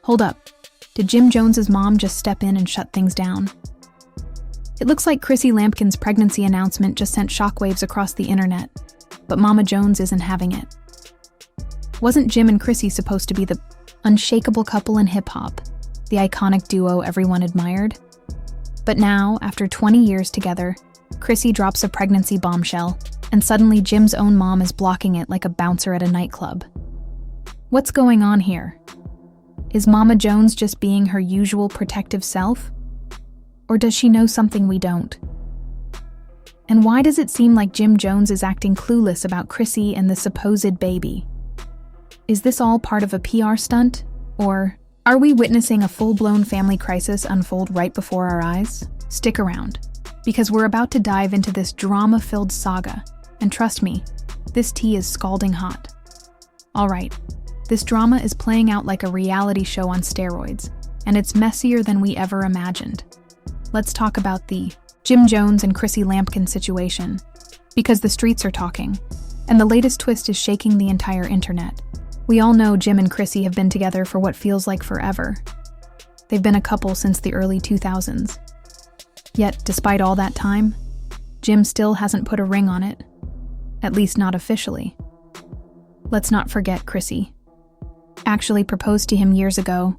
Hold up. Did Jim Jones's mom just step in and shut things down? It looks like Chrissy Lampkin's pregnancy announcement just sent shockwaves across the internet, but Mama Jones isn't having it. Wasn't Jim and Chrissy supposed to be the unshakable couple in hip-hop, the iconic duo everyone admired? But now, after 20 years together, Chrissy drops a pregnancy bombshell, and suddenly Jim's own mom is blocking it like a bouncer at a nightclub. What's going on here? Is Mama Jones just being her usual protective self? Or does she know something we don't? And why does it seem like Jim Jones is acting clueless about Chrissy and the supposed baby? Is this all part of a PR stunt? Or are we witnessing a full-blown family crisis unfold right before our eyes? Stick around, because we're about to dive into this drama-filled saga. And trust me, this tea is scalding hot. All right, this drama is playing out like a reality show on steroids, and it's messier than we ever imagined. Let's talk about the Jim Jones and Chrissy Lampkin situation, because the streets are talking, and the latest twist is shaking the entire internet. We all know Jim and Chrissy have been together for what feels like forever. They've been a couple since the early 2000s. Yet, despite all that time, Jim still hasn't put a ring on it. At least not officially. Let's not forget Chrissy actually proposed to him years ago,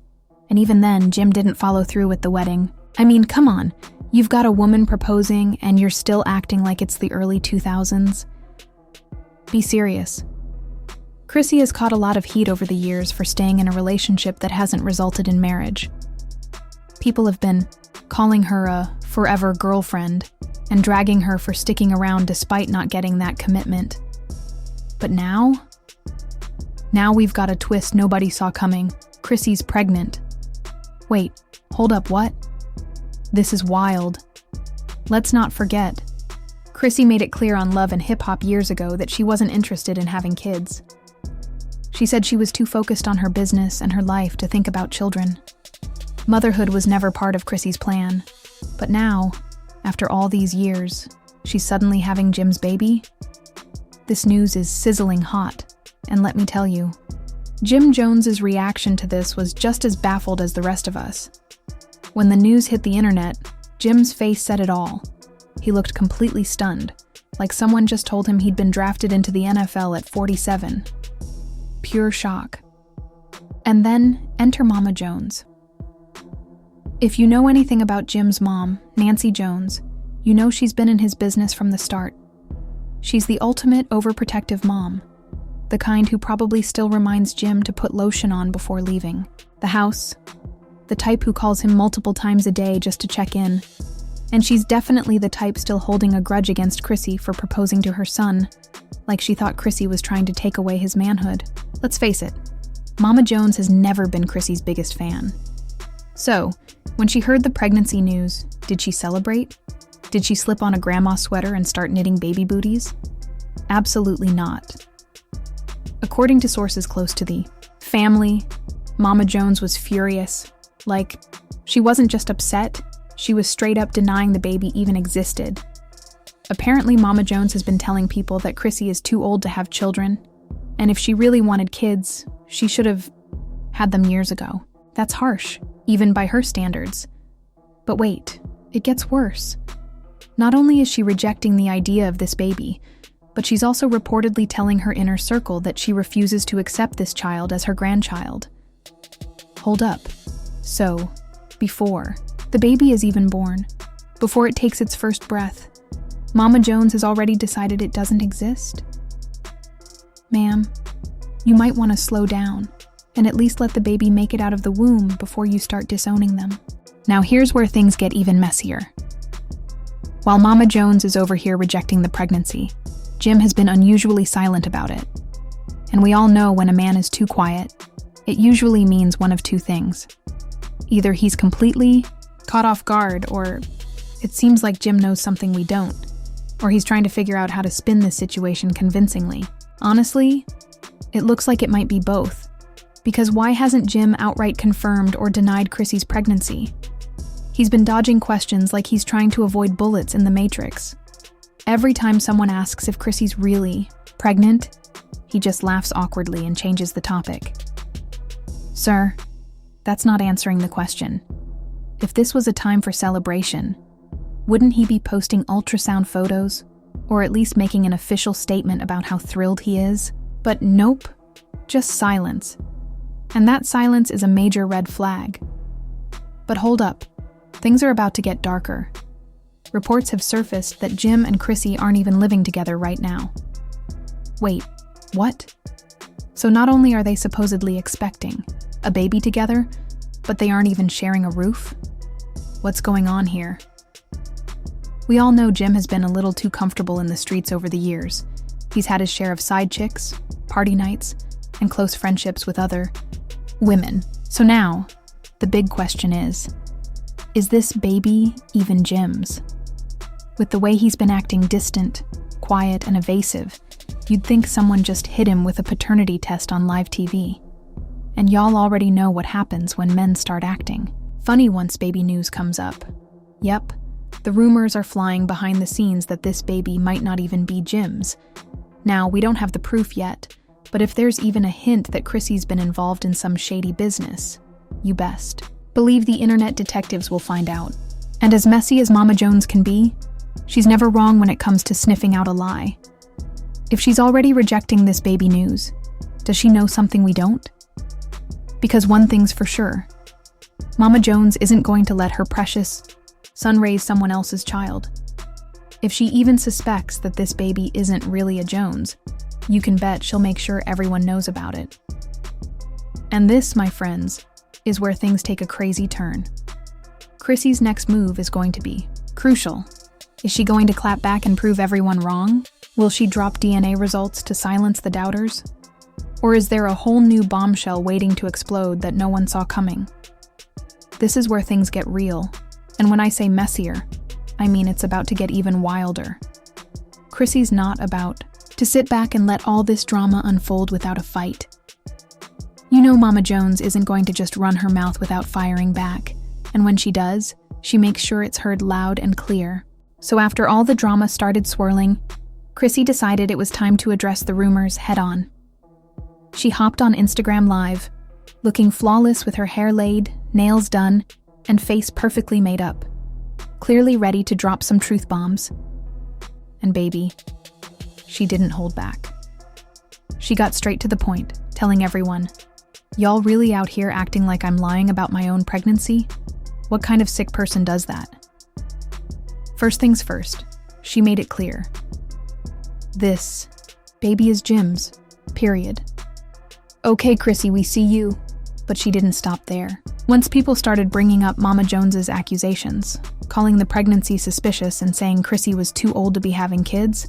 and even then, Jim didn't follow through with the wedding. I mean, come on, you've got a woman proposing and you're still acting like it's the early 2000s? Be serious. Chrissy has caught a lot of heat over the years for staying in a relationship that hasn't resulted in marriage. People have been calling her a forever girlfriend and dragging her for sticking around despite not getting that commitment. But now we've got a twist nobody saw coming. Chrissy's pregnant. Wait, hold up, what? This is wild. Let's not forget, Chrissy made it clear on Love and Hip Hop years ago that she wasn't interested in having kids. She said she was too focused on her business and her life to think about children. Motherhood was never part of Chrissy's plan, but now, after all these years, she's suddenly having Jim's baby? This news is sizzling hot, and let me tell you, Jim Jones's reaction to this was just as baffled as the rest of us. When the news hit the internet, Jim's face said it all. He looked completely stunned, like someone just told him he'd been drafted into the NFL at 47. Pure shock. And then, enter Mama Jones. If you know anything about Jim's mom, Nancy Jones, you know she's been in his business from the start. She's the ultimate overprotective mom, the kind who probably still reminds Jim to put lotion on before leaving the house, the type who calls him multiple times a day just to check in. And she's definitely the type still holding a grudge against Chrissy for proposing to her son, like she thought Chrissy was trying to take away his manhood. Let's face it, Mama Jones has never been Chrissy's biggest fan. So, when she heard the pregnancy news, did she celebrate? Did she slip on a grandma sweater and start knitting baby booties? Absolutely not. According to sources close to the family, Mama Jones was furious. Like, she wasn't just upset, she was straight up denying the baby even existed. Apparently, Mama Jones has been telling people that Chrissy is too old to have children, and if she really wanted kids, she should have had them years ago. That's harsh, even by her standards. But wait, it gets worse. Not only is she rejecting the idea of this baby, but she's also reportedly telling her inner circle that she refuses to accept this child as her grandchild. Hold up. So, before the baby is even born, before it takes its first breath, Mama Jones has already decided it doesn't exist? Ma'am, you might want to slow down and at least let the baby make it out of the womb before you start disowning them. Now here's where things get even messier. While Mama Jones is over here rejecting the pregnancy, Jim has been unusually silent about it. And we all know when a man is too quiet, it usually means one of two things. Either he's completely caught off guard, or it seems like Jim knows something we don't, or he's trying to figure out how to spin this situation convincingly. Honestly, it looks like it might be both. Because why hasn't Jim outright confirmed or denied Chrissy's pregnancy? He's been dodging questions like he's trying to avoid bullets in the Matrix. Every time someone asks if Chrissy's really pregnant, he just laughs awkwardly and changes the topic. Sir, That's not answering the question. If this was a time for celebration, wouldn't he be posting ultrasound photos, or at least making an official statement about how thrilled he is? But nope, just silence. And that silence is a major red flag. But hold up, things are about to get darker. Reports have surfaced that Jim and Chrissy aren't even living together right now. Wait, what? So not only are they supposedly expecting a baby together, but they aren't even sharing a roof? What's going on here? We all know Jim has been a little too comfortable in the streets over the years. He's had his share of side chicks, party nights, and close friendships with other women. So now, the big question is this baby even Jim's? With the way he's been acting distant, quiet, and evasive, you'd think someone just hit him with a paternity test on live TV. And y'all already know what happens when men start acting funny once baby news comes up. Yep, the rumors are flying behind the scenes that this baby might not even be Jim's. Now, we don't have the proof yet, but if there's even a hint that Chrissy's been involved in some shady business, you best believe the internet detectives will find out. And as messy as Mama Jones can be, she's never wrong when it comes to sniffing out a lie. If she's already rejecting this baby news, does she know something we don't? Because one thing's for sure, Mama Jones isn't going to let her precious son raise someone else's child. If she even suspects that this baby isn't really a Jones, you can bet she'll make sure everyone knows about it. And this, my friends, is where things take a crazy turn. Chrissy's next move is going to be crucial. Is she going to clap back and prove everyone wrong? Will she drop DNA results to silence the doubters? Or is there a whole new bombshell waiting to explode that no one saw coming? This is where things get real. And when I say messier, I mean it's about to get even wilder. Chrissy's not about to sit back and let all this drama unfold without a fight. You know Mama Jones isn't going to just run her mouth without firing back, and when she does, she makes sure it's heard loud and clear. So after all the drama started swirling, Chrissy decided it was time to address the rumors head-on. She hopped on Instagram Live, looking flawless with her hair laid, nails done, and face perfectly made up, clearly ready to drop some truth bombs. And baby, she didn't hold back. She got straight to the point, telling everyone, "Y'all really out here acting like I'm lying about my own pregnancy? What kind of sick person does that?" First things first, she made it clear. This baby is Jim's, period. Okay, Chrissy, we see you. But she didn't stop there. Once people started bringing up Mama Jones's accusations, calling the pregnancy suspicious and saying Chrissy was too old to be having kids,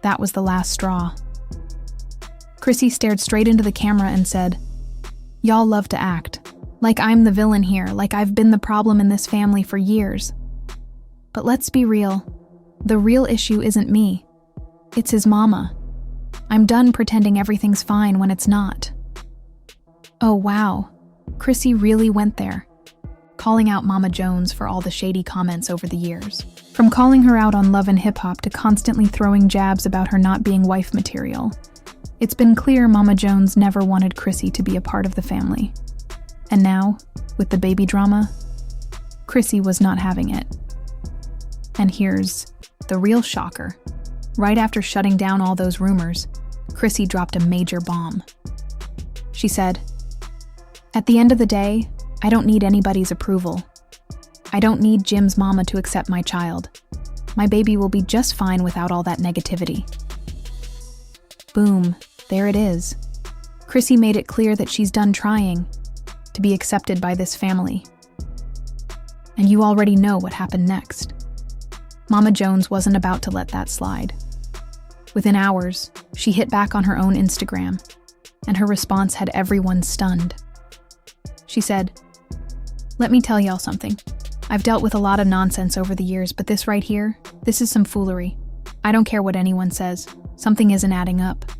that was the last straw. Chrissy stared straight into the camera and said, "Y'all love to act. Like I'm the villain here, like I've been the problem in this family for years. But let's be real. The real issue isn't me. It's his mama. I'm done pretending everything's fine when it's not." Oh wow, Chrissy really went there, calling out Mama Jones for all the shady comments over the years. From calling her out on Love and Hip Hop to constantly throwing jabs about her not being wife material, it's been clear Mama Jones never wanted Chrissy to be a part of the family. And now, with the baby drama, Chrissy was not having it. And here's the real shocker. Right after shutting down all those rumors, Chrissy dropped a major bomb. She said, "At the end of the day, I don't need anybody's approval. I don't need Jim's mama to accept my child. My baby will be just fine without all that negativity." Boom, there it is. Chrissy made it clear that she's done trying to be accepted by this family. And you already know what happened next. Mama Jones wasn't about to let that slide. Within hours, she hit back on her own Instagram, and her response had everyone stunned. She said, "Let me tell y'all something. I've dealt with a lot of nonsense over the years, but this right here, this is some foolery. I don't care what anyone says. Something isn't adding up."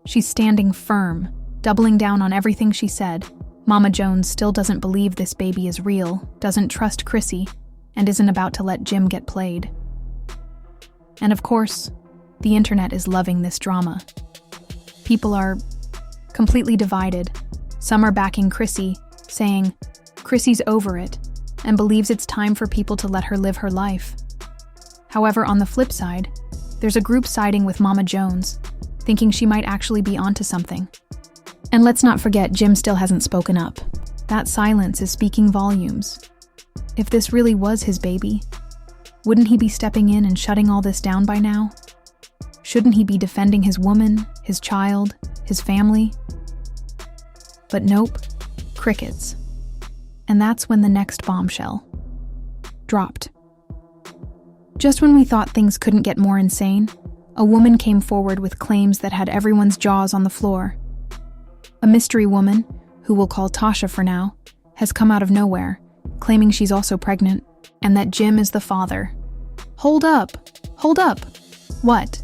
She's standing firm, doubling down on everything she said. Mama Jones still doesn't believe this baby is real, doesn't trust Chrissy, and isn't about to let Jim get played. And of course, the internet is loving this drama. People are completely divided. Some are backing Chrissy, saying Chrissy's over it and believes it's time for people to let her live her life. However, on the flip side, there's a group siding with Mama Jones, thinking she might actually be onto something. And let's not forget, Jim still hasn't spoken up. That silence is speaking volumes. If this really was his baby, wouldn't he be stepping in and shutting all this down by now? Shouldn't he be defending his woman, his child, his family? But nope, crickets. And that's when the next bombshell dropped. Just when we thought things couldn't get more insane, a woman came forward with claims that had everyone's jaws on the floor. A mystery woman, who we'll call Tasha for now, has come out of nowhere, claiming she's also pregnant, and that Jim is the father. Hold up! Hold up! What?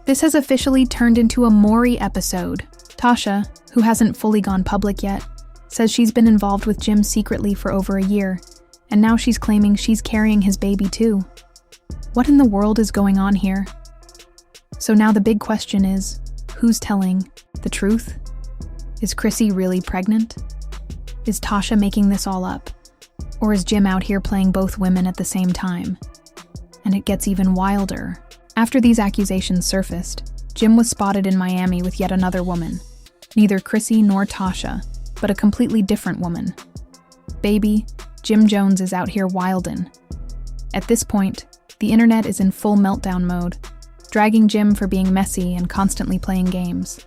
This has officially turned into a Maury episode. Tasha, who hasn't fully gone public yet, says she's been involved with Jim secretly for over a year, and now she's claiming she's carrying his baby too. What in the world is going on here? So now the big question is, who's telling the truth? Is Chrissy really pregnant? Is Tasha making this all up? Or is Jim out here playing both women at the same time? And it gets even wilder. After these accusations surfaced, Jim was spotted in Miami with yet another woman. Neither Chrissy nor Tasha, but a completely different woman. Baby, Jim Jones is out here wildin'. At this point, the internet is in full meltdown mode, dragging Jim for being messy and constantly playing games.